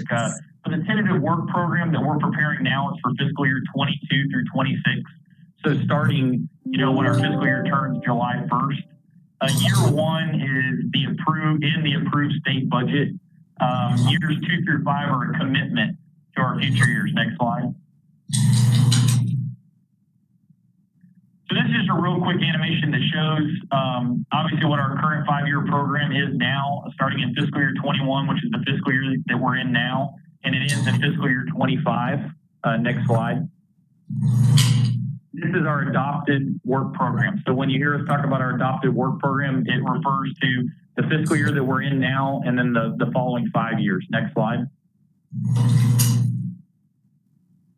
quick. For the tentative work program that we're preparing now is for fiscal year 22 through 26. So starting, when our fiscal year turns July 1st. Year one is the approved state budget. Years 2 through 5 are a commitment to our future years. Next slide. So this is a real quick animation that shows obviously what our current 5-year program is now, starting in fiscal year 21, which is the fiscal year that we're in now, and it ends in fiscal year 25. Next slide. This is our adopted work program. So when you hear us talk about our adopted work program, it refers to the fiscal year that we're in now and then the following 5 years. Next slide.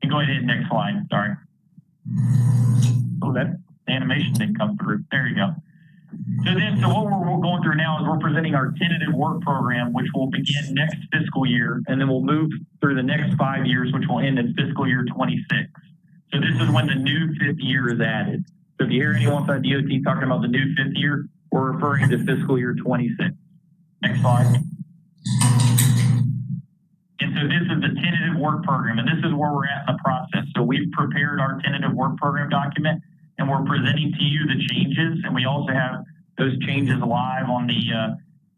And go ahead, next slide, sorry. Oh, that animation didn't come through. There you go. So what we're going through now is we're presenting our tentative work program, which will begin next fiscal year, and then we'll move through the next 5 years, which will end in fiscal year 26. So this is when the new 5th year is added. So if you hear anyone from DOT talking about the new 5th year, we're referring to fiscal year 26. Next slide. And so this is the tentative work program, and this is where we're at in the process. So we've prepared our tentative work program document, and we're presenting to you the changes, and we also have those changes live on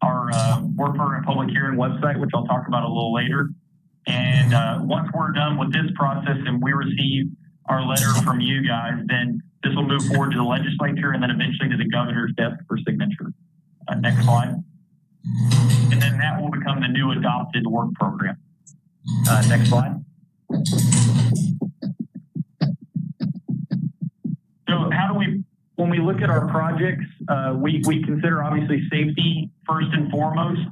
our work program public hearing website, which I'll talk about a little later. And once we're done with this process and we receive our letter from you guys, then this will move forward to the legislature and then eventually to the governor's desk for signature. Next slide. And then that will become the new adopted work program. Next slide. So when we look at our projects, we consider obviously safety first and foremost.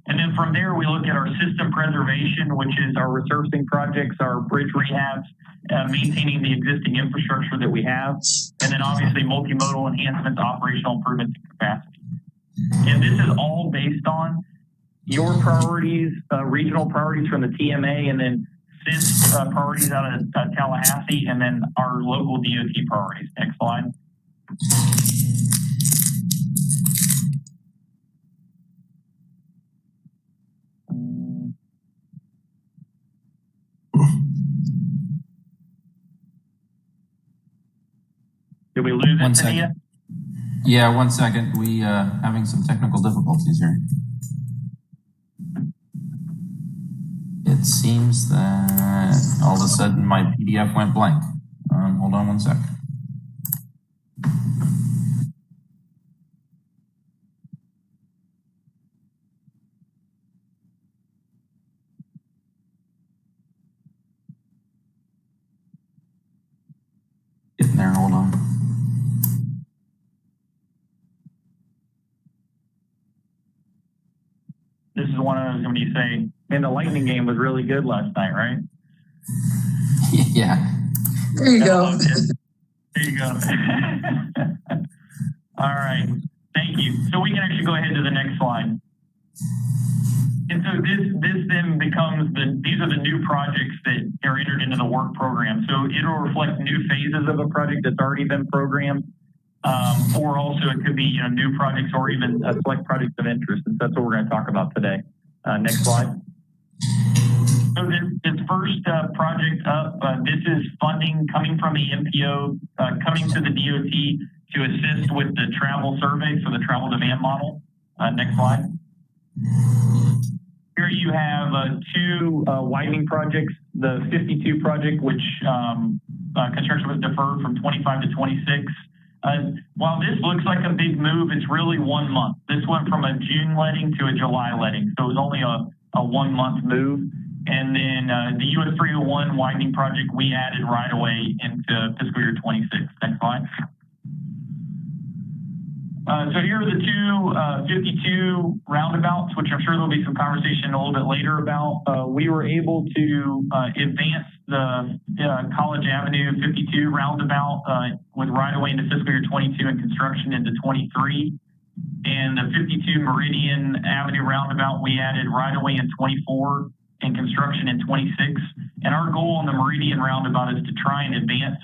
And then from there, we look at our system preservation, which is our resurfacing projects, our bridge rehabs, maintaining the existing infrastructure that we have, and then obviously multimodal enhancements, operational improvements, and capacity. And this is all based on your priorities, regional priorities from the TMA, and then CIS priorities out of Tallahassee, and then our local DOT priorities. Next slide. Did we lose it, Tania? Yeah, 1 second. We having some technical difficulties here. It seems that all of a sudden my PDF went blank. Hold on 1 second. Getting there, hold on. This is one of those when you say, man, the Lightning game was really good last night, right? Yeah. There you go. There you go. All right. Thank you. So we can actually go ahead to the next slide. And so this then becomes these are the new projects that are entered into the work program. So it'll reflect new phases of a project that's already been programmed. Or also it could be new projects or even select projects of interest. And that's what we're going to talk about today. Next slide. So this first project up, this is funding coming from the MPO, coming to the DOT to assist with the travel survey, so the travel demand model. Next slide. Here you have two widening projects. The 52 project, which construction was deferred from 25 to 26. While this looks like a big move, it's really 1 month. This went from a June letting to a July letting, so it was only a 1 month move. And then the US 301 widening project, we added right away into fiscal year 26. Next slide. So here are the two 52 roundabouts, which I'm sure there'll be some conversation a little bit later about. We were able to advance the College Avenue 52 roundabout with right-of-way into fiscal year 22 and construction into 23. And the 52 Meridian Avenue roundabout, we added right-of-way in 24 and construction in 26. And our goal on the Meridian roundabout is to try and advance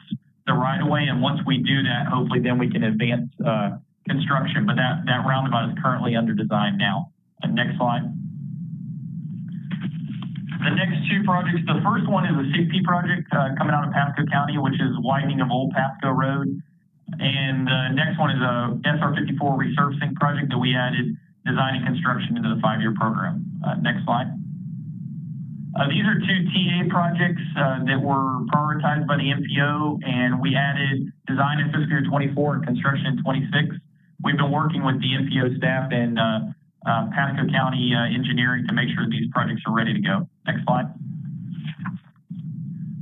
the right-of-way. And once we do that, hopefully then we can advance construction, but that roundabout is currently under design now. Next slide. The next two projects, the first one is a safety project coming out of Pasco County, which is widening of Old Pasco Road. And the next one is a SR-54 resurfacing project that we added design and construction into the 5-year program. Next slide. These are two TA projects that were prioritized by the MPO, and we added design in fiscal year 24 and construction in 26. We've been working with the MPO staff and Pasco County engineering to make sure these projects are ready to go. Next slide.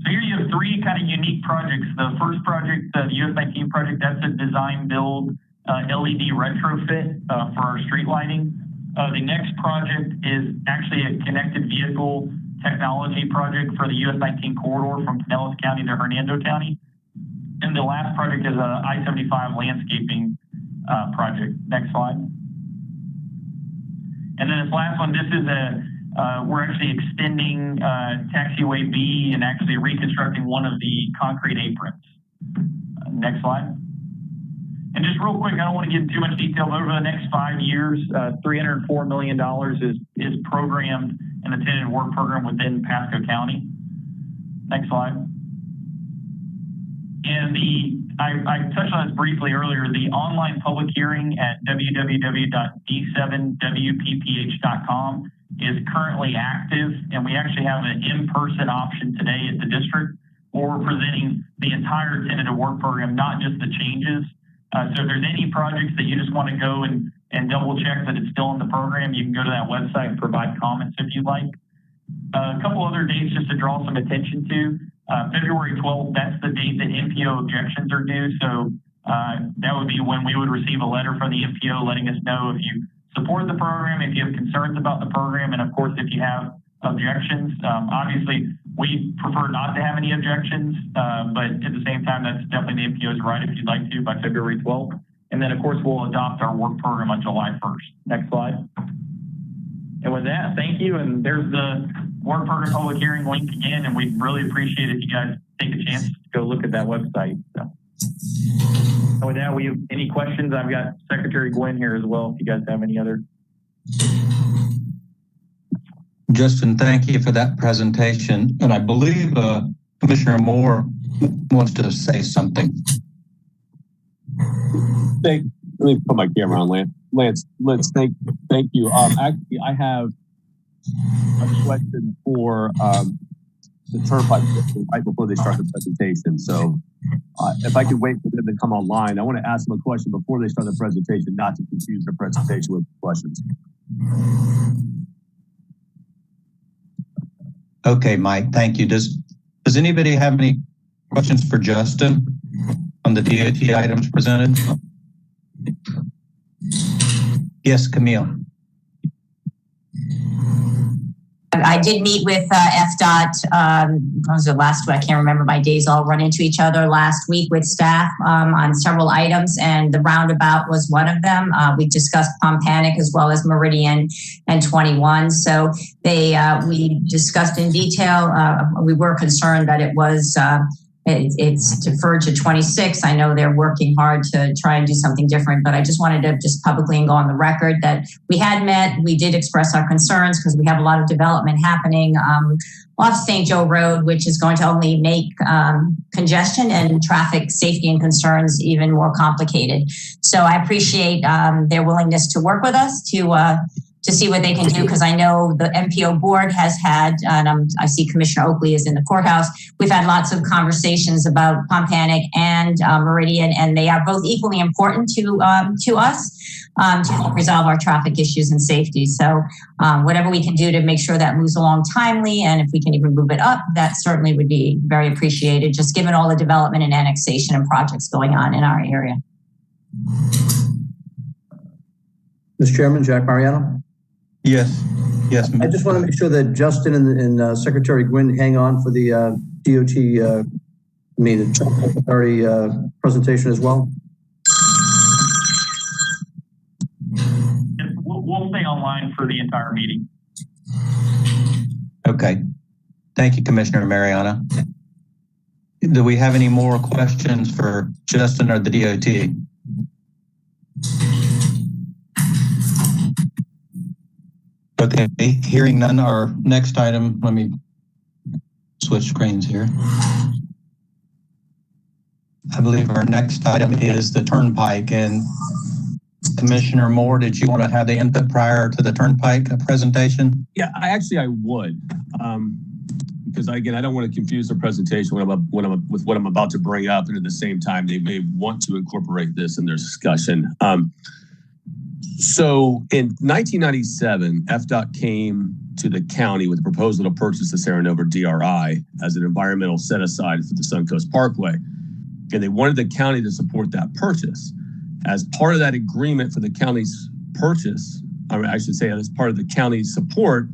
So here you have three kind of unique projects. The first project, the US 19 project, that's a design build LED retrofit for our street lighting. The next project is actually a connected vehicle technology project for the US 19 corridor from Pinellas County to Hernando County. And the last project is a I-75 landscaping project. Next slide. And then this last one, this is we're actually extending taxiway B and actually reconstructing one of the concrete aprons. Next slide. And just real quick, I don't want to get too much detail, but over the next 5 years, $304 million is programmed in the tentative work program within Pasco County. Next slide. And I touched on this briefly earlier, the online public hearing at www.d7wpph.com is currently active, and we actually have an in-person option today at the district where we're presenting the entire tentative work program, not just the changes. So if there's any projects that you just want to go and double check that it's still in the program, you can go to that website and provide comments if you'd like. A couple other dates just to draw some attention to. February 12th, that's the date that MPO objections are due. So that would be when we would receive a letter from the MPO letting us know if you support the program, if you have concerns about the program, and of course, if you have objections. Obviously, we prefer not to have any objections, but at the same time, that's definitely the MPO's right if you'd like to by February 12th. And then, of course, we'll adopt our work program on July 1st. Next slide. And with that, thank you. And there's the work program public hearing link again, and we'd really appreciate if you guys take a chance to go look at that website. So. And with that, we have any questions? I've got Secretary Gwynn here as well, if you guys have any other. Justin, thank you for that presentation. And I believe Commissioner Moore wants to say something. Let me put my camera on, Lance. Thank you. Actually, I have a question for the Turnpike right before they start the presentation. So if I could wait for them to come online, I want to ask them a question before they start the presentation, not to confuse their presentation with questions. Okay, Mike, thank you. Does anybody have any questions for Justin on the DOT items presented? Yes, Camille. I did meet with FDOT, was it last week? I can't remember, my days all run into each other, last week with staff on several items, and the roundabout was one of them. We discussed Pompanic as well as Meridian and 21. So we discussed in detail. We were concerned that it was it's deferred to 26. I know they're working hard to try and do something different, but I just wanted to just publicly and go on the record that we had met. We did express our concerns because we have a lot of development happening off St. Joe Road, which is going to only make congestion and traffic safety and concerns even more complicated. So I appreciate their willingness to work with us to see what they can do, because I know the MPO board has had, and I see Commissioner Oakley is in the courthouse, we've had lots of conversations about Pompanic and Meridian, and they are both equally important to us to help resolve our traffic issues and safety. So whatever we can do to make sure that moves along timely, and if we can even move it up, that certainly would be very appreciated, just given all the development and annexation and projects going on in our area. Mr. Chairman, Jack Mariano. Yes. I just want to make sure that Justin and Secretary Gwynn hang on for the DOT, presentation as well. We'll stay online for the entire meeting. Okay. Thank you, Commissioner Mariano. Do we have any more questions for Justin or the DOT? Okay, hearing none, our next item, let me switch screens here. I believe our next item is the Turnpike, and Commissioner Moore, did you want to have the input prior to the Turnpike presentation? Yeah, I would, because again, I don't want to confuse the presentation with what I'm about to bring up, and at the same time, they may want to incorporate this in their discussion. So in 1997, FDOT came to the county with a proposal to purchase the Serenova DRI as an environmental set aside for the Suncoast Parkway. And they wanted the county to support that purchase. As part of that agreement for the county's purchase, I should say as part of the county's support,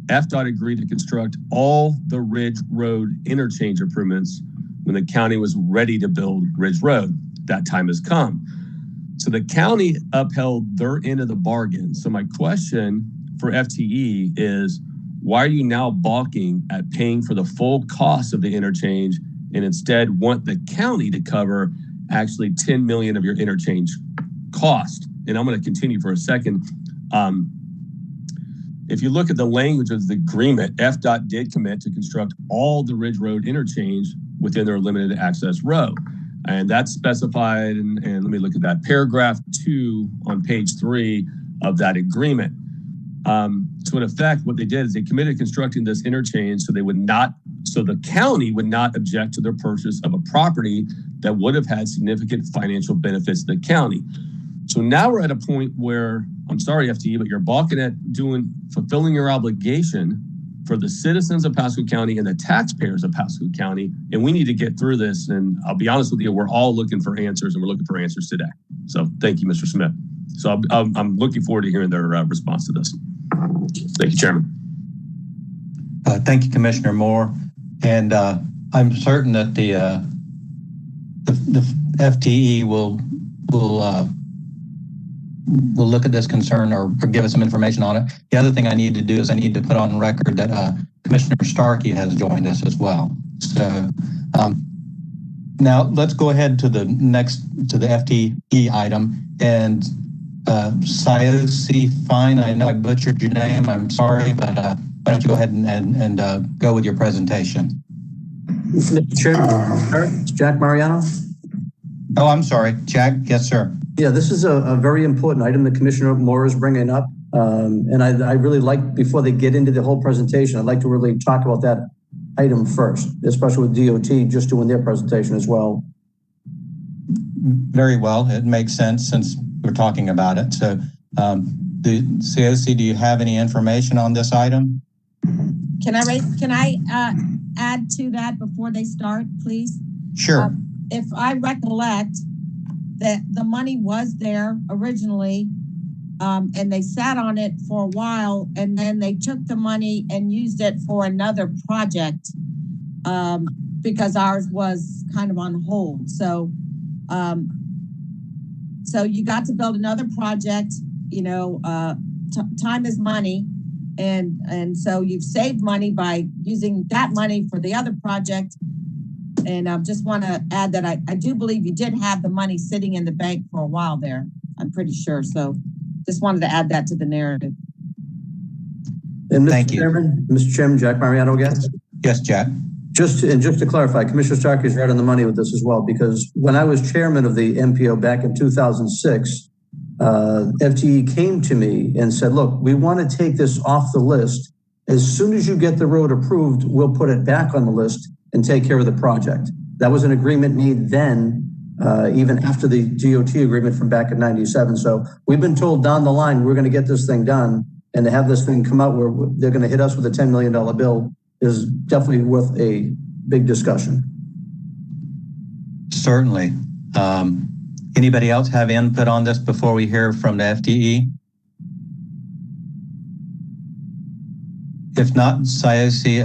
FDOT agreed to construct all the Ridge Road interchange improvements when the county was ready to build Ridge Road. That time has come. So the county upheld their end of the bargain. So my question for FTE is, why are you now balking at paying for the full cost of the interchange and instead want the county to cover actually $10 million of your interchange cost? And I'm going to continue for a second. If you look at the language of the agreement, FDOT did commit to construct all the Ridge Road interchange within their limited access road. And that's specified, and let me look at that, paragraph 2 on page 3 of that agreement. So in effect, what they did is they committed to constructing this interchange so the county would not object to their purchase of a property that would have had significant financial benefits to the county. So now we're at a point where, I'm sorry, FTE, but you're balking at fulfilling your obligation for the citizens of Pasco County and the taxpayers of Pasco County. And we need to get through this. And I'll be honest with you, we're all looking for answers, and we're looking for answers today. So thank you, Mr. Smith. So I'm looking forward to hearing their response to this. Thank you, Chairman. Thank you, Commissioner Moore. And I'm certain that the FTE will look at this concern or give us some information on it. The other thing I need to do is I need to put on record that Commissioner Starkey has joined us as well. So now let's go ahead to the FTE item. And Siaosi Fine, I know I butchered your name, I'm sorry, but why don't you go ahead and go with your presentation. Mr. Chairman, Jack Mariano. Oh, I'm sorry, Jack. Yes, sir. Yeah, this is a very important item that Commissioner Moore is bringing up. And I really like, before they get into the whole presentation, I'd like to really talk about that item first, especially with DOT just doing their presentation as well. Very well. It makes sense since we're talking about it. So, COC, do you have any information on this item? Can I add to that before they start, please? Sure. If I recollect that the money was there originally, and they sat on it for a while, and then they took the money and used it for another project, because ours was kind of on hold. So you got to build another project, time is money. And so you've saved money by using that money for the other project. And I just want to add that I do believe you did have the money sitting in the bank for a while there. I'm pretty sure. So just wanted to add that to the narrative. And Thank you. Mr. Chairman, Jack Mariano again. Yes, Jack. Just to clarify, Commissioner Stark is right on the money with this as well, because when I was chairman of the MPO back in 2006, FTE came to me and said, look, we want to take this off the list. As soon as you get the road approved, we'll put it back on the list and take care of the project. That was an agreement made then, even after the DOT agreement from back in 97. So we've been told down the line, we're going to get this thing done, and to have this thing come out where they're going to hit us with a $10 million bill is definitely worth a big discussion. Certainly. Anybody else have input on this before we hear from the FTE? If not, Siaosi,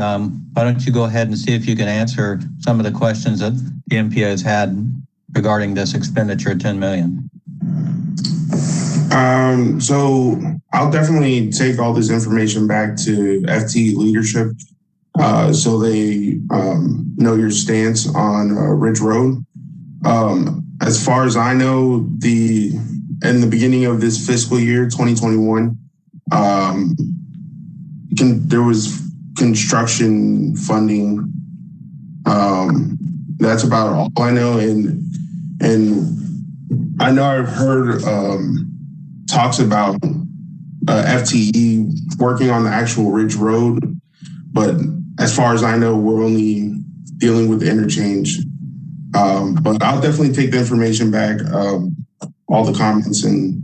why don't you go ahead and see if you can answer some of the questions that the MPO has had regarding this expenditure of $10 million. So I'll definitely take all this information back to FTE leadership so they know your stance on Ridge Road. As far as I know, in the beginning of this fiscal year, 2021, there was construction funding. That's about all I know. And I know I've heard talks about FTE working on the actual Ridge Road, but as far as I know, we're only dealing with the interchange. But I'll definitely take the information back, all the comments, and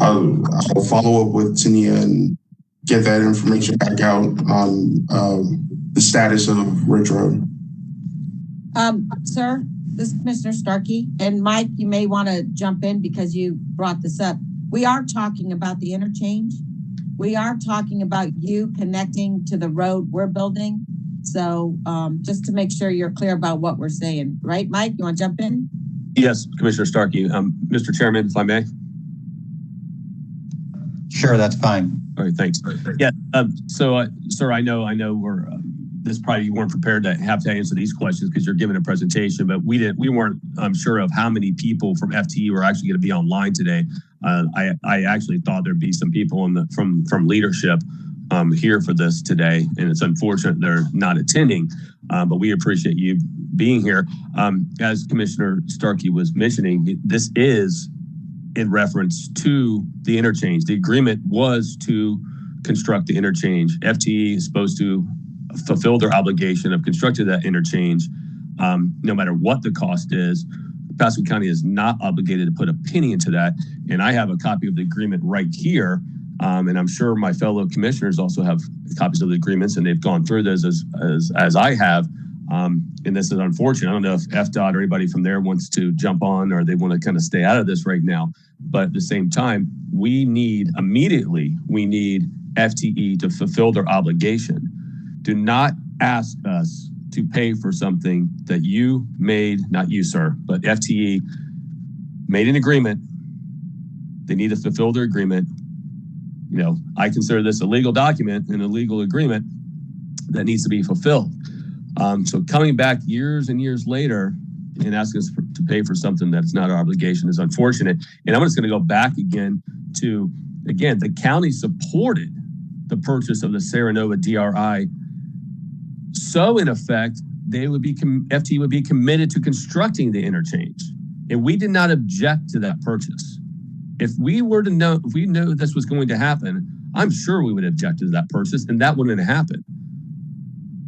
I'll follow up with Tania and get that information back out on the status of Ridge Road. Sir, this is Commissioner Starkey, and Mike, you may want to jump in because you brought this up. We are talking about the interchange. We are talking about you connecting to the road we're building. So just to make sure you're clear about what we're saying, right, Mike? You want to jump in? Yes, Commissioner Starkey. Mr. Chairman, if I may. Sure, that's fine. All right, thanks. Yeah, so, sir, I know we're, this probably you weren't prepared to have to answer these questions because you're giving a presentation, but we weren't sure of how many people from FTE were actually going to be online today. I actually thought there'd be some people from leadership here for this today, and it's unfortunate they're not attending, but we appreciate you being here. As Commissioner Starkey was mentioning, this is in reference to the interchange. The agreement was to construct the interchange. FTE is supposed to fulfill their obligation of constructing that interchange, no matter what the cost is. Pasco County is not obligated to put a penny into that. And I have a copy of the agreement right here. And I'm sure my fellow commissioners also have copies of the agreements, and they've gone through those as I have. And this is unfortunate. I don't know if FDOT or anybody from there wants to jump on, or they want to kind of stay out of this right now. But at the same time, we need FTE to fulfill their obligation. Do not ask us to pay for something that you made, not you, sir, but FTE made an agreement. They need to fulfill their agreement. You know, I consider this a legal document and a legal agreement that needs to be fulfilled. So coming back years and years later and asking us to pay for something that's not our obligation is unfortunate. And I'm just going to go back again to, the county supported the purchase of the Serenova DRI. So in effect, FTE would be committed to constructing the interchange. And we did not object to that purchase. If we knew this was going to happen, I'm sure we would object to that purchase, and that wouldn't have happened.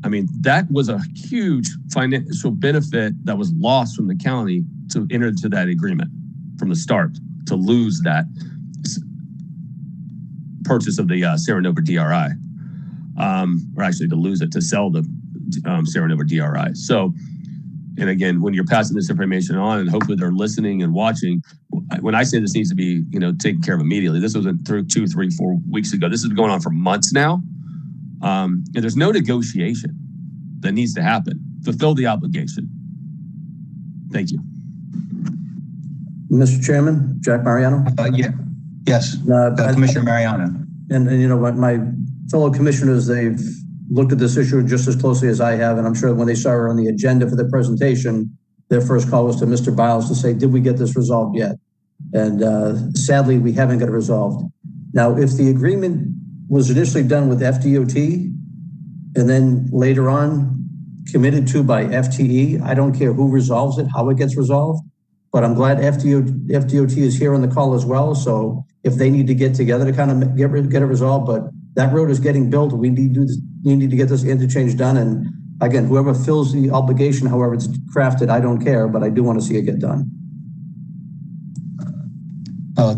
I mean, that was a huge financial benefit that was lost from the county to enter into that agreement from the start, to lose that purchase of the Serenova DRI, or actually to lose it, to sell the Serenova DRI. So, and again, when you're passing this information on, and hopefully they're listening and watching, when I say this needs to be, taken care of immediately, this wasn't through 2, 3, 4 weeks ago. This has been going on for months now. And there's no negotiation that needs to happen. Fulfill the obligation. Thank you. Mr. Chairman, Jack Mariano. Yes, Commissioner Mariano. And my fellow commissioners, they've looked at this issue just as closely as I have, and I'm sure when they saw her on the agenda for the presentation, their first call was to Mr. Biles to say, did we get this resolved yet? And sadly, we haven't got it resolved. Now, if the agreement was initially done with FDOT and then later on committed to by FTE, I don't care who resolves it, how it gets resolved, but I'm glad FDOT is here on the call as well. So if they need to get together to kind of get it resolved, but that road is getting built, we need to get this interchange done. And again, whoever fills the obligation, however it's crafted, I don't care, but I do want to see it get done.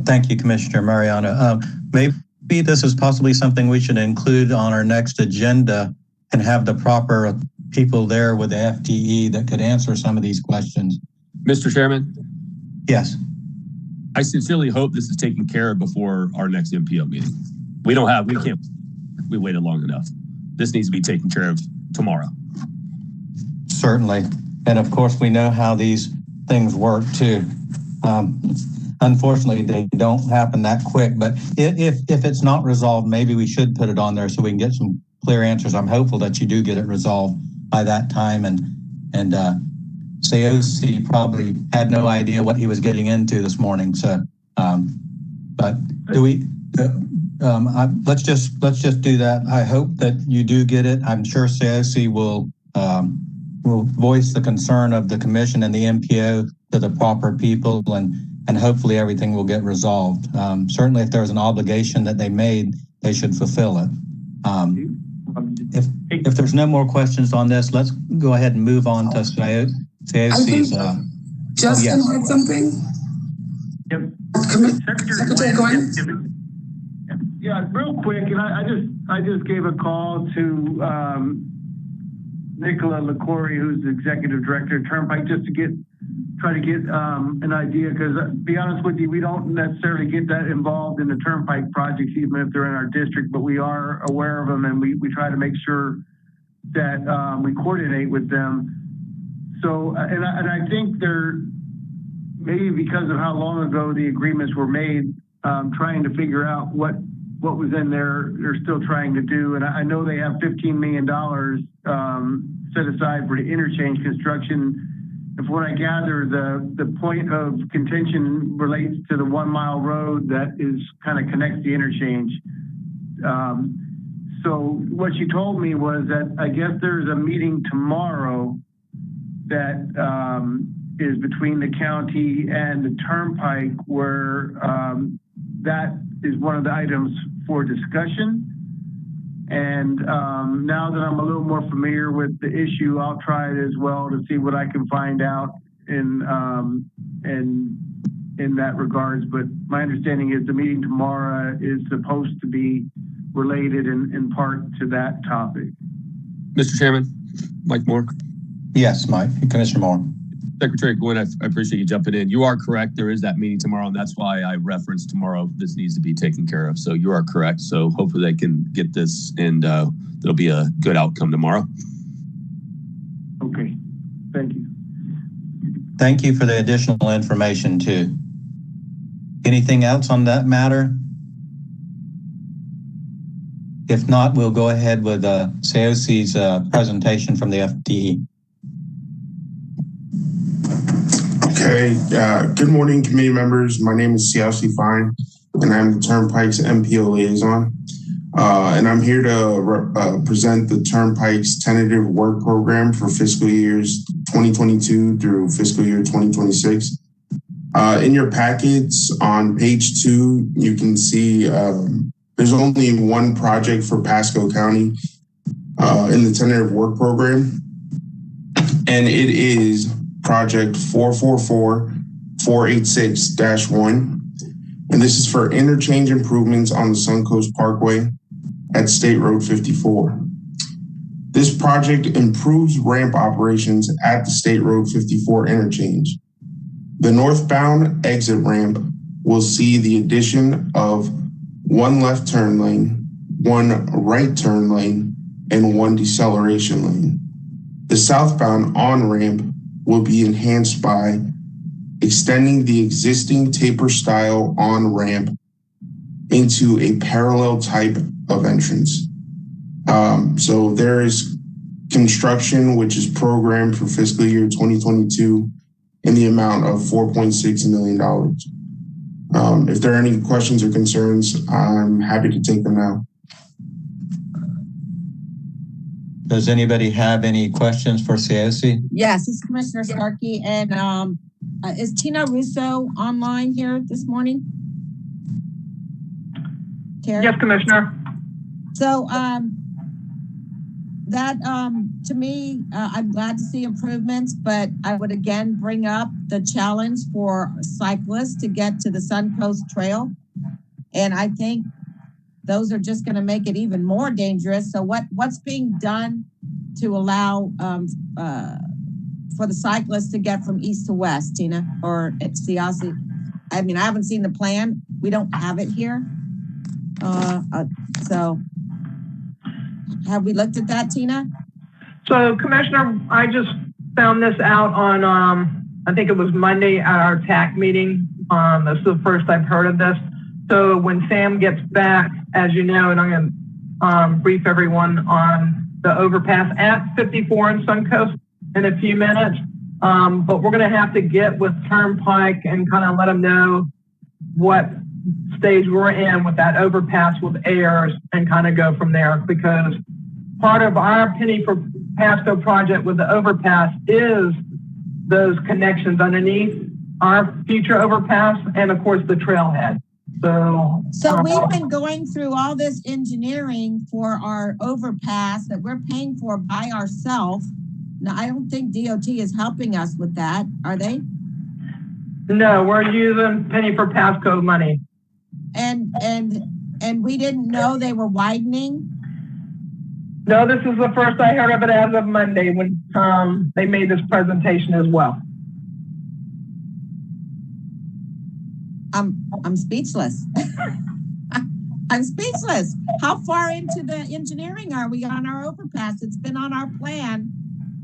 Thank you, Commissioner Mariano. Maybe this is possibly something we should include on our next agenda and have the proper people there with the FTE that could answer some of these questions. Mr. Chairman? Yes. I sincerely hope this is taken care of before our next MPO meeting. We waited long enough. This needs to be taken care of tomorrow. Certainly. And of course, we know how these things work too. Unfortunately, they don't happen that quick, but if it's not resolved, maybe we should put it on there so we can get some clear answers. I'm hopeful that you do get it resolved by that time. And Siaosi probably had no idea what he was getting into this morning. So, but let's just do that. I hope that you do get it. I'm sure Siaosi will voice the concern of the commission and the MPO to the proper people, and hopefully everything will get resolved. Certainly, if there's an obligation that they made, they should fulfill it. If there's no more questions on this, let's go ahead and move on to Siaosi's. Justin had something. Yep. Secretary, go ahead. Yeah, real quick, and I just gave a call to Nicola LaCory, who's the executive director of Turnpike, just to try to get an idea, because to be honest with you, we don't necessarily get that involved in the Turnpike projects, even if they're in our district, but we are aware of them, and we try to make sure that we coordinate with them. So, and I think they're, maybe because of how long ago the agreements were made, trying to figure out what was in there, they're still trying to do. And I know they have $15 million set aside for the interchange construction. And from what I gather, the point of contention relates to the 1 mile road that is kind of connects the interchange. So what she told me was that I guess there's a meeting tomorrow that is between the county and the Turnpike, where that is one of the items for discussion. And now that I'm a little more familiar with the issue, I'll try it as well to see what I can find out in that regards. But my understanding is the meeting tomorrow is supposed to be related in part to that topic. Mr. Chairman, Mike Moore. Yes, Mike, Commissioner Moore. Secretary Gwynn, I appreciate you jumping in. You are correct. There is that meeting tomorrow, and that's why I referenced tomorrow. This needs to be taken care of. So you are correct. So hopefully they can get this, and there'll be a good outcome tomorrow. Okay. Thank you. Thank you for the additional information, too. Anything else on that matter? If not, we'll go ahead with Siaosi's presentation from the FDE. Okay, good morning, committee members. My name is Siaosi Fine, and I'm the Turnpike's MPO liaison. And I'm here to present the Turnpike's tentative work program for fiscal years 2022 through fiscal year 2026. In your packets on page 2, you can see there's only one project for Pasco County in the tentative work program, and it is project 444-486-1. And this is for interchange improvements on the Suncoast Parkway at State Road 54. This project improves ramp operations at the State Road 54 interchange. The northbound exit ramp will see the addition of 1 left turn lane, 1 right turn lane, and 1 deceleration lane. The southbound on-ramp will be enhanced by extending the existing taper style on-ramp into a parallel type of entrance. So there is construction which is programmed for fiscal year 2022 in the amount of $4.6 million. If there are any questions or concerns, I'm happy to take them now. Does anybody have any questions for Siaosi? Yes, it's Commissioner Starkey. And is Tina Russo online here this morning? Terry? Yes, Commissioner. So that to me, I'm glad to see improvements, but I would again bring up the challenge for cyclists to get to the Suncoast Trail. And I think those are just going to make it even more dangerous. So what's being done to allow for the cyclists to get from east to west, Tina, or at Siaosi? I mean, I haven't seen the plan. We don't have it here. So have we looked at that, Tina? So, Commissioner, I just found this out on, I think it was Monday at our TAC meeting. This is the first I've heard of this. So when Sam gets back, as you know, and I'm going to brief everyone on the overpass at 54 in Suncoast in a few minutes. But we're going to have to get with Turnpike and kind of let them know what stage we're in with that overpass with Ayers and kind of go from there, because part of our Penny for Pasco project with the overpass is those connections underneath our future overpass and of course the trailhead. So we've been going through all this engineering for our overpass that we're paying for by ourselves. Now, I don't think DOT is helping us with that, are they? No, we're using Penny for Pasco money. And we didn't know they were widening? No, this is the first I heard of it as of Monday when they made this presentation as well. I'm speechless. I'm speechless. How far into the engineering are we on our overpass? It's been on our plan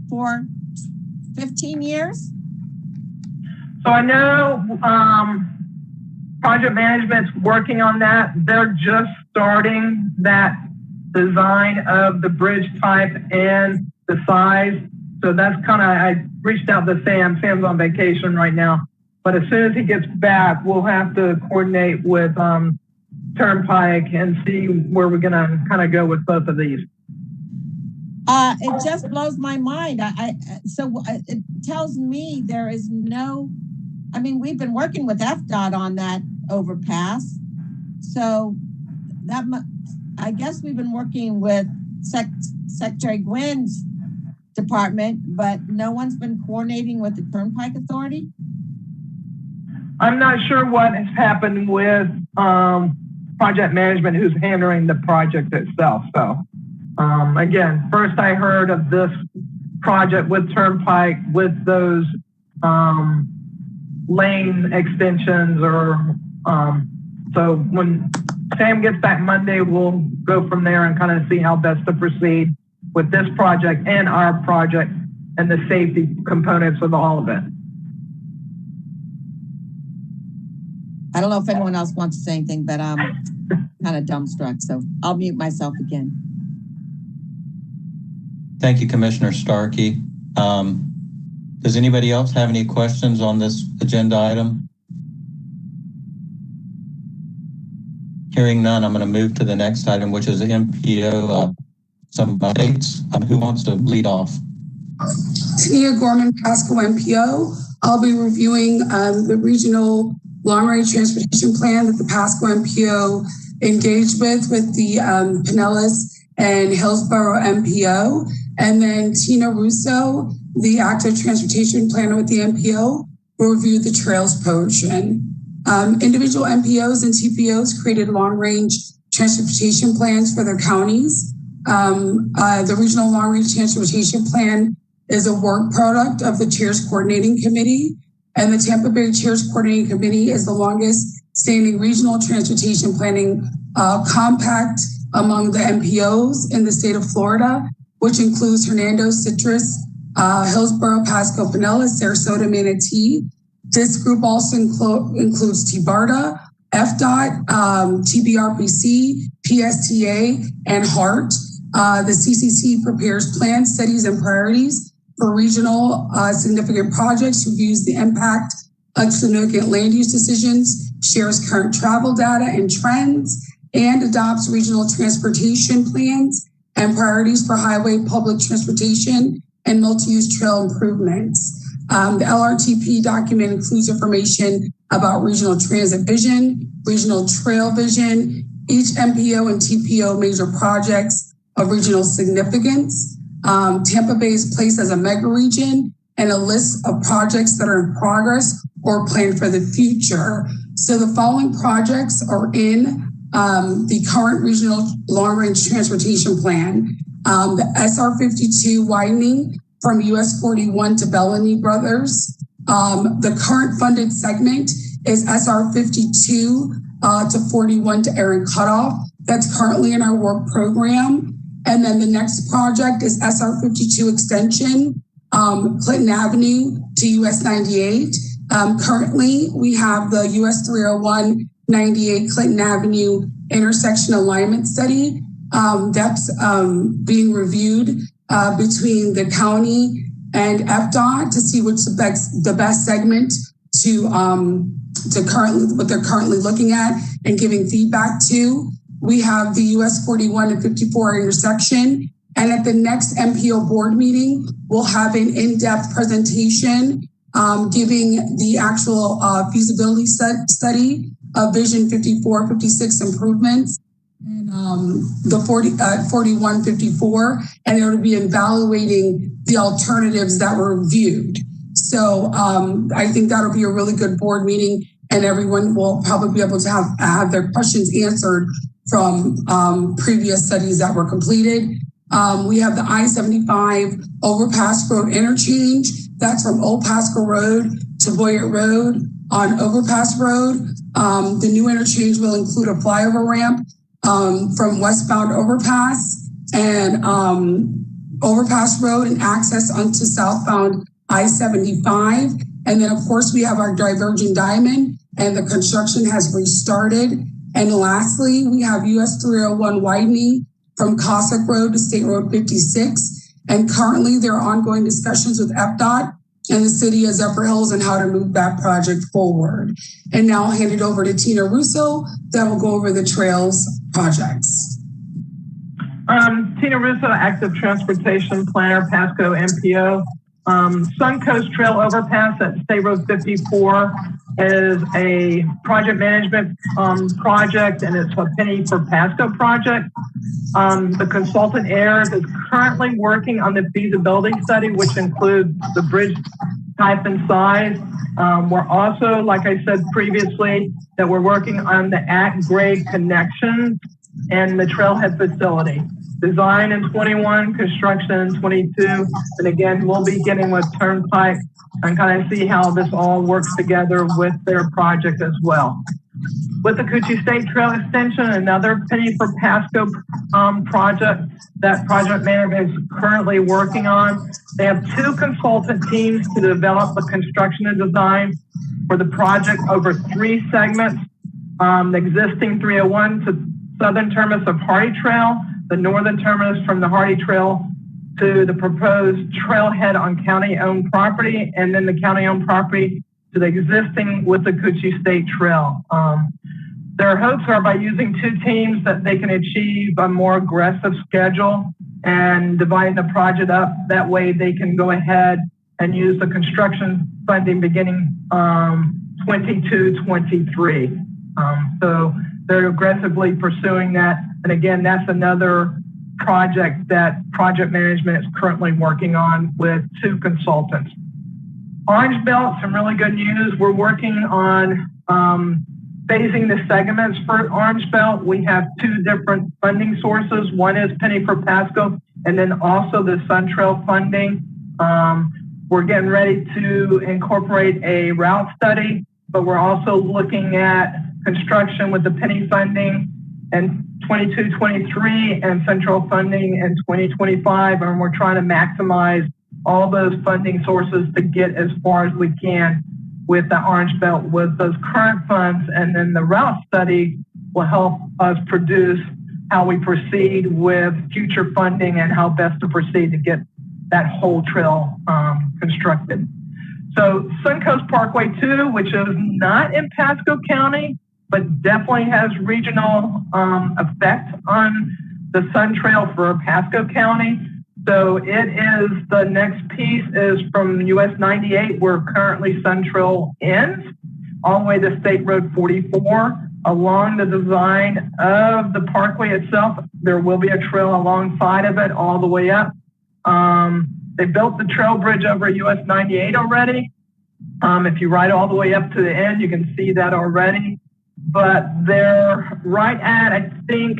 for 15 years. So I know project management's working on that. They're just starting that design of the bridge type and the size. So that's kind of, I reached out to Sam. Sam's on vacation right now. But as soon as he gets back, we'll have to coordinate with Turnpike and see where we're going to kind of go with both of these. It just blows my mind. So it tells me there is no, I mean, we've been working with FDOT on that overpass. So that, I guess we've been working with Secretary Gwynn's department, but no one's been coordinating with the Turnpike Authority? I'm not sure what has happened with project management who's handling the project itself. So again, first I heard of this project with Turnpike with those lane extensions or so when Sam gets back Monday, we'll go from there and kind of see how best to proceed with this project and our project and the safety components of all of it. I don't know if anyone else wants to say anything, but I'm kind of dumbstruck, so I'll mute myself again. Thank you, Commissioner Starkey. Does anybody else have any questions on this agenda item? Hearing none, I'm going to move to the next item, which is MPO, some updates. Who wants to lead off? Tania Gorman, Pasco MPO. I'll be reviewing the regional long-range transportation plan that the Pasco MPO engaged with the Pinellas and Hillsborough MPO. And then Tina Russo, the active transportation planner with the MPO, will review the trails portion. Individual MPOs and TPOs created long-range transportation plans for their counties. The Regional Long-Range Transportation Plan is a work product of the Chairs Coordinating Committee, and the Tampa Bay Chairs Coordinating Committee is the longest standing regional transportation planning compact among the MPOs in the state of Florida, which includes Hernando, Citrus, Hillsborough, Pasco, Pinellas, Sarasota, Manatee. This group also includes TBARTA, FDOT, TBRPC, PSTA, and HART. The CCC prepares plans, studies, and priorities for regional significant projects, reviews the impact of significant land use decisions, shares current travel data and trends, and adopts regional transportation plans and priorities for highway, public transportation, and multi-use trail improvements. The LRTP document includes information about regional transit vision, regional trail vision, each MPO and TPO major projects of regional significance. Tampa Bay is placed as a mega region and a list of projects that are in progress or planned for the future. So the following projects are in the current regional long-range transportation plan. The SR 52 widening from US 41 to Bellany Brothers. The current funded segment is SR 52 to 41 to Aaron Cutoff. That's currently in our work program. And then the next project is SR 52 extension, Clinton Avenue to US 98. Currently, we have the US 301 98 Clinton Avenue intersection alignment study that's being reviewed between the county and FDOT to see which the best segment to to what they're currently looking at and giving feedback to. We have the US 41 and 54 intersection. And at the next MPO board meeting, we'll have an in-depth presentation giving the actual feasibility study of Vision 54, 56 improvements and the 41, 54, and it'll be evaluating the alternatives that were reviewed. So I think that'll be a really good board meeting, and everyone will probably be able to have their questions answered from previous studies that were completed. We have the I-75 Overpass Road interchange. That's from Old Pasco Road to Boyert Road on Overpass Road. The new interchange will include a flyover ramp from westbound Overpass and Overpass Road and access onto southbound I-75. And then, of course, we have our divergent diamond, and the construction has restarted. And lastly, we have US 301 widening from Cossack Road to State Road 56. And currently there are ongoing discussions with FDOT and the city of Zephyr Hills on how to move that project forward. And now I'll hand it over to Tina Russo that will go over the trails projects. Tina Russo, Active Transportation Planner, Pasco MPO. Suncoast Trail Overpass at State Road 54 is a project management project, and it's a penny for Pasco project. The consultant AIRS is currently working on the feasibility study, which includes the bridge type and size. We're also, like I said previously, that we're working on the at-grade connections and the trailhead facility. Design in 21, construction in 22. And again, we'll be getting with Turnpike and kind of see how this all works together with their project as well. With the Coochie State Trail Extension, another penny for Pasco project that project manager is currently working on. They have 2 consultant teams to develop the construction and design for the project over 3 segments. The existing 301 to southern terminus of Hardy Trail, the northern terminus from the Hardy Trail to the proposed trailhead on county-owned property, and then the county-owned property to the existing with the Coochie State Trail. Their hopes are by using 2 teams that they can achieve a more aggressive schedule and dividing the project up. That way they can go ahead and use the construction funding beginning 22-23. So they're aggressively pursuing that. And again, that's another project that project management is currently working on with 2 consultants. Orange Belt, some really good news. We're working on phasing the segments for Orange Belt. We have 2 different funding sources. One is penny for Pasco, and then also the Sun Trail funding. We're getting ready to incorporate a route study, but we're also looking at construction with the penny funding and 22-23 and central funding in 2025, and we're trying to maximize all those funding sources to get as far as we can with the Orange Belt with those current funds, and then the route study will help us produce how we proceed with future funding and how best to proceed to get that whole trail constructed. So Suncoast Parkway 2, which is not in Pasco County, but definitely has regional effect on the Sun Trail for Pasco County. So it is, the next piece is from US 98, where currently Sun Trail ends, all the way to State Road 44. Along the design of the parkway itself, there will be a trail alongside of it all the way up. They built the trail bridge over US 98 already. If you ride all the way up to the end, you can see that already. But they're right at, I think,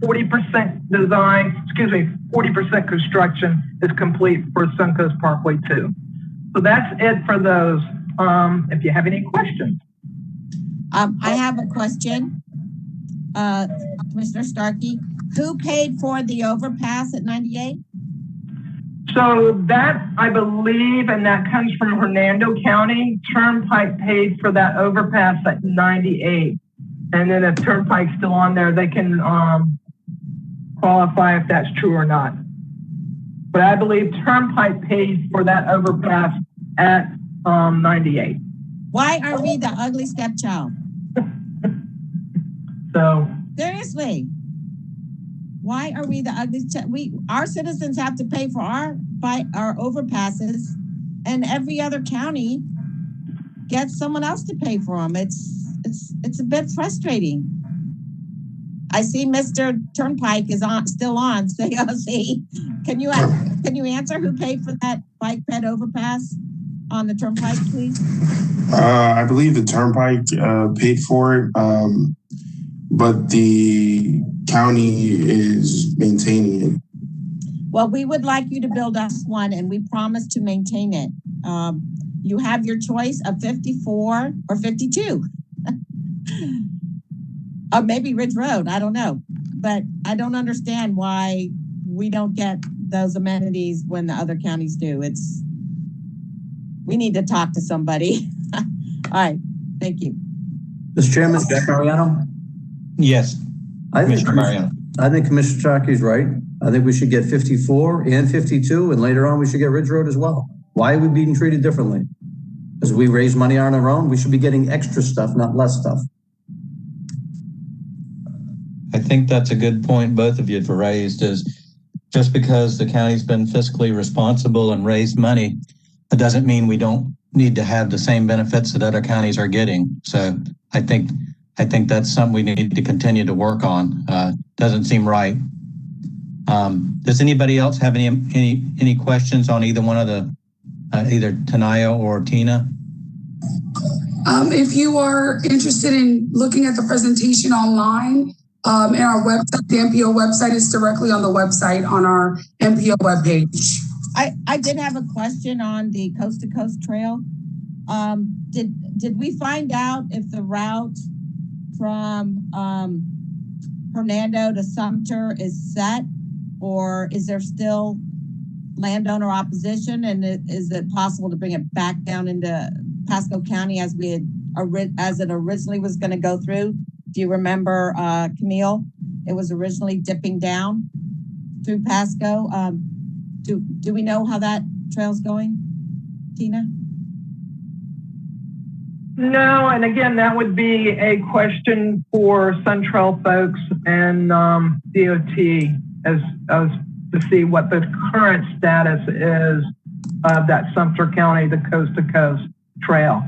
40% design, 40% construction is complete for Suncoast Parkway 2. So that's it for those. If you have any questions. I have a question. Commissioner Starkey, who paid for the overpass at 98? So that, I believe, and that comes from Hernando County. Turnpike paid for that overpass at 98. And then if Turnpike's still on there, they can qualify if that's true or not. But I believe Turnpike paid for that overpass at 98. Why are we the ugly stepchild? So, Seriously. Why are we the ugly? Our citizens have to pay for our overpasses, and every other county gets someone else to pay for them. It's a bit frustrating. I see Mr. Turnpike is still on. Siaosi, can you answer who paid for that bike ped overpass on the Turnpike, please? I believe the Turnpike paid for it, but the county is maintaining it. Well, we would like you to build us one, and we promise to maintain it. You have your choice of 54 or 52. Or maybe Ridge Road, I don't know. But I don't understand why we don't get those amenities when the other counties do. We need to talk to somebody. All right, thank you. Mr. Chairman, Mariano? Yes, Commissioner Mariano. I think Commissioner Starkey's right. I think we should get 54 and 52, and later on we should get Ridge Road as well. Why are we being treated differently? Because we raise money on our own, we should be getting extra stuff, not less stuff. I think that's a good point both of you have raised, is just because the county's been fiscally responsible and raised money, it doesn't mean we don't need to have the same benefits that other counties are getting. So I think that's something we need to continue to work on. Doesn't seem right. Does anybody else have any questions on either one of the either Tanaya or Tina? If you are interested in looking at the presentation online, in our website, the MPO website is directly on the website on our MPO webpage. I did have a question on the Coast to Coast Trail. Did we find out if the route from Hernando to Sumter is set, or is there still landowner opposition? And is it possible to bring it back down into Pasco County as it originally was going to go through? Do you remember, Camille? It was originally dipping down through Pasco. Do we know how that trail's going, Tina? no, and again, that would be a question for SunTrail folks and DOT as to see what the current status is of that Sumter County, the Coast to Coast Trail.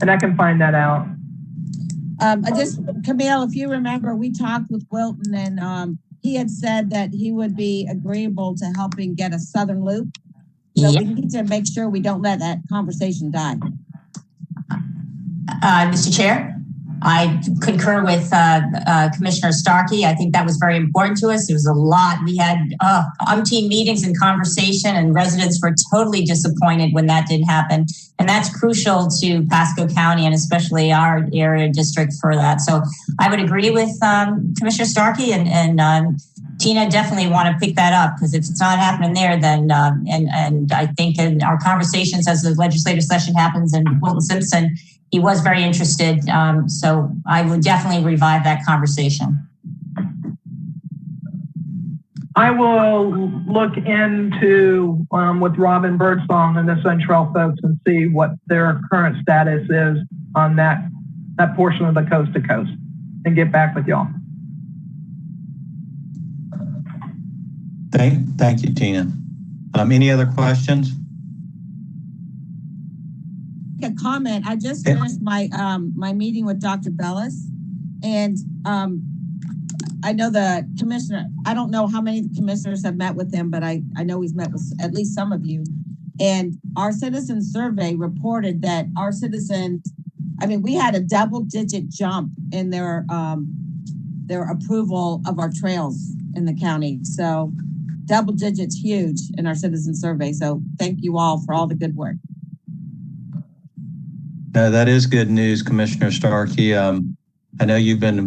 And I can find that out. Camille, if you remember, we talked with Wilton, and he had said that he would be agreeable to helping get a southern loop. So we need to make sure we don't let that conversation die. Mr. Chair, I concur with Commissioner Starkey. I think that was very important to us. It was a lot. We had umpteen meetings and conversation, and residents were totally disappointed when that didn't happen. And that's crucial to Pasco County and especially our area district for that. So I would agree with Commissioner Starkey, and Tina definitely want to pick that up, because if it's not happening there, then and I think in our conversations as the legislative session happens, and Wilton Simpson, he was very interested. So I would definitely revive that conversation. I will look into with Robin Birdsong and the SunTrail folks and see what their current status is on that portion of the Coast to Coast, and get back with y'all. Thank you, Tina. Any other questions? A comment. I just finished my my meeting with Dr. Bellis, and I know the commissioner. I don't know how many commissioners have met with him, but I know he's met with at least some of you. And our citizen survey reported that our citizens, we had a double-digit jump in their approval of our trails in the county. So double digits, huge in our citizen survey. So thank you all for all the good work. No, that is good news, Commissioner Starkey. I know you've been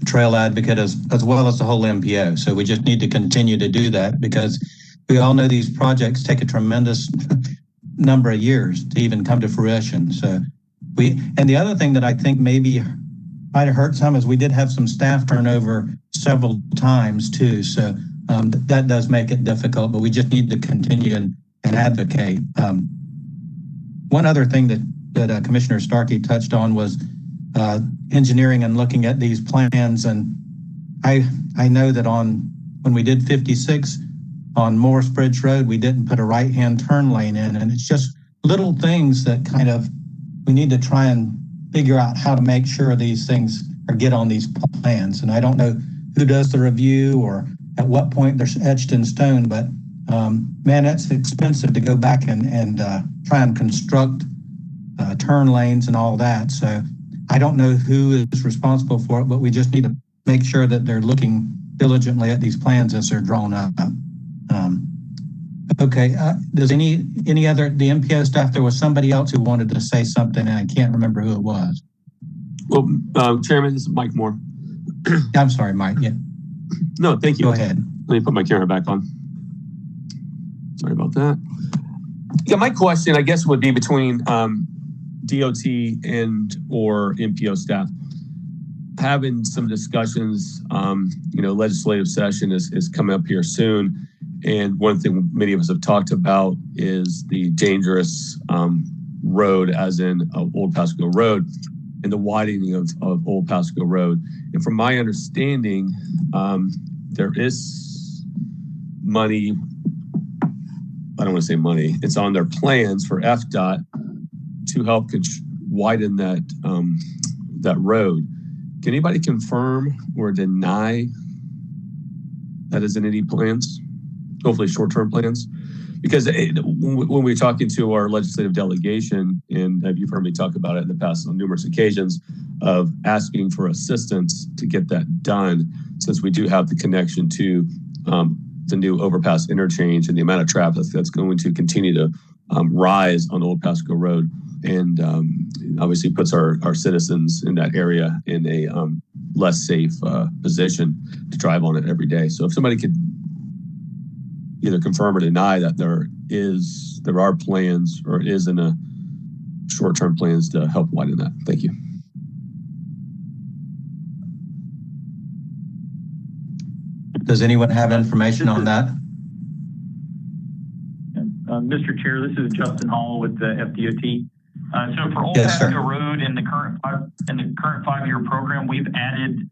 a trail advocate as well as the whole MPO. So we just need to continue to do that, because we all know these projects take a tremendous number of years to even come to fruition. So and the other thing that I think maybe might have hurt some is we did have some staff turnover several times too. So that does make it difficult, but we just need to continue and advocate. One other thing that that Commissioner Starkey touched on was engineering and looking at these plans. And I know that when we did 56 on Morris Bridge Road, we didn't put a right-hand turn lane in, and it's just little things that kind of we need to try and figure out how to make sure these things get on these plans. And I don't know who does the review or at what point they're etched in stone, but man, it's expensive to go back and try and construct turn lanes and all that. So I don't know who is responsible for it, but we just need to make sure that they're looking diligently at these plans as they're drawn up. Okay, does any other, the MPO staff, there was somebody else who wanted to say something and I can't remember who it was. Well, Chairman, this is Mike Moore. I'm sorry, Mike. Yeah. No, thank you. Go ahead. Let me put my camera back on. Sorry about that. Yeah, my question, I guess, would be between DOT and or MPO staff. Having some discussions, legislative session is coming up here soon. And one thing many of us have talked about is the dangerous road, as in Old Pasco Road, and the widening of Old Pasco Road. And from my understanding, there is money, I don't want to say money, it's on their plans for FDOT to help widen that road. Can anybody confirm or deny that is in any plans? Hopefully short-term plans? Because when we're talking to our legislative delegation, and you've heard me talk about it in the past on numerous occasions, of asking for assistance to get that done, since we do have the connection to the new overpass interchange and the amount of traffic that's going to continue to rise on Old Pasco Road, and obviously puts our citizens in that area in a less safe position to drive on it every day. So if somebody could either confirm or deny that there are plans or is in a short-term plans to help widen that. Thank you. Does anyone have information on that? Mr. Chair, this is Justin Hall with the FDOT. So for Old Yes, Pasco Road in the current 5-year program, we've added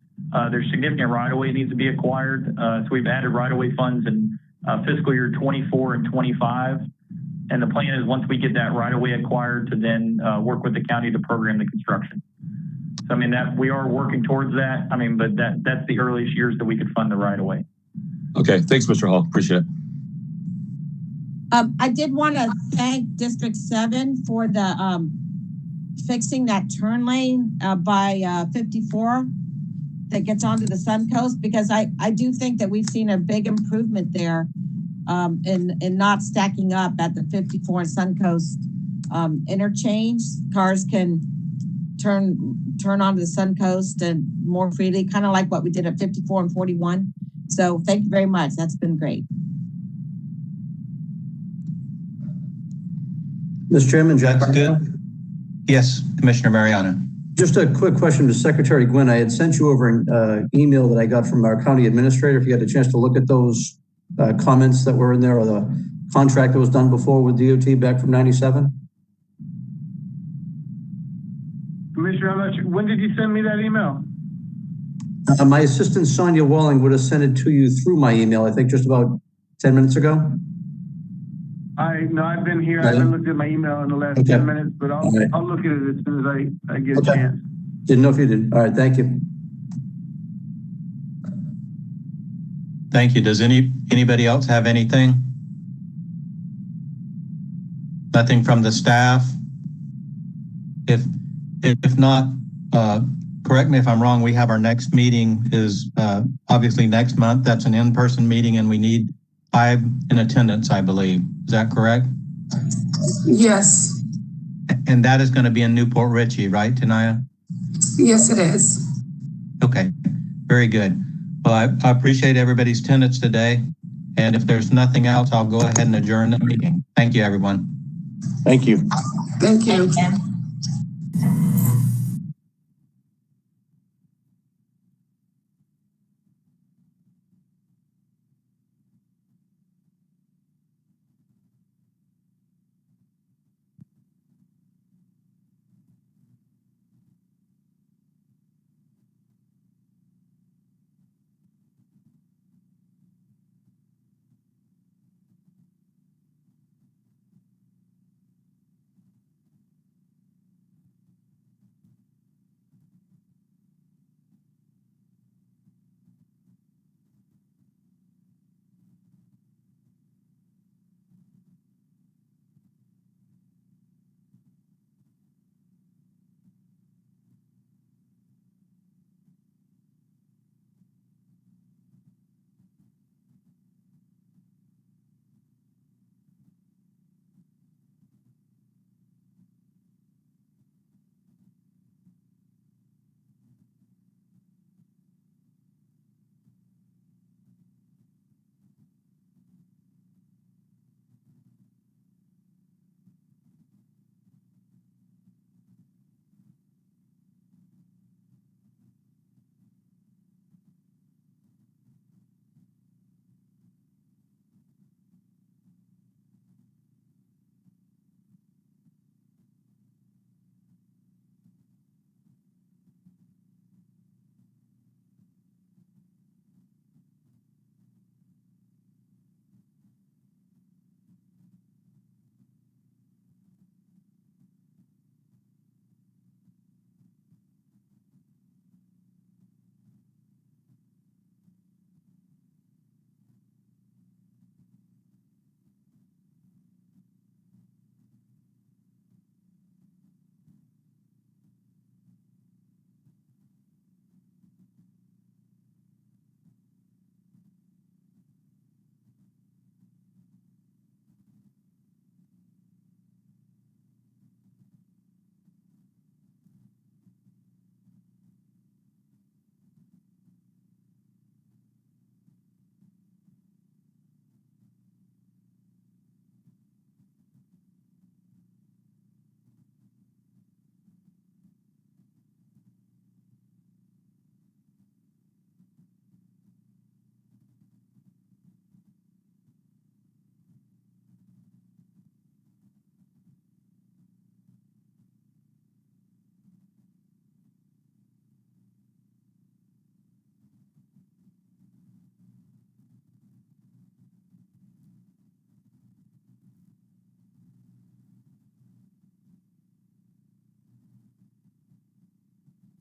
there's significant right-of-way needs to be acquired. So we've added right-of-way funds in fiscal year 24 and 25. And the plan is once we get that right-of-way acquired to then work with the county to program the construction. So, I mean, that we are working towards that. I mean, but that's the earliest years that we could fund the right-of-way. Okay, thanks, Mr. Hall. Appreciate it. I did want to thank District 7 for the fixing that turn lane by 54 that gets onto the Suncoast, because I do think that we've seen a big improvement there in not stacking up at the 54 and Suncoast interchange. Cars can turn onto the Suncoast and more freely, kind of like what we did at 54 and 41. So thank you very much. That's been great. Mr. Chairman, Jack. That's good. Yes, Commissioner Mariano. Just a quick question to Secretary Gwynn. I had sent you over an email that I got from our county administrator. If you had a chance to look at those comments that were in there, or the contract that was done before with DOT back from 97. Commissioner, I'm not sure. When did you send me that email? My assistant, Sonia Walling, would have sent it to you through my email, I think just about 10 minutes ago. I've been here. I haven't looked at my email in the last 10 minutes, but I'll look at it as soon as I get a chance. Didn't know if you did. All right, thank you. Thank you. Does anybody else have anything? Nothing from the staff? If not, correct me if I'm wrong, we have our next meeting is obviously next month. That's an in-person meeting and we need 5 in attendance, I believe. Is that correct? Yes. And that is going to be in Newport Richey, right, Tanaya? Yes, it is. Okay, very good. Well, I appreciate everybody's attendance today. And if there's nothing else, I'll go ahead and adjourn the meeting. Thank you, everyone. Thank you. Thank you. Thank you.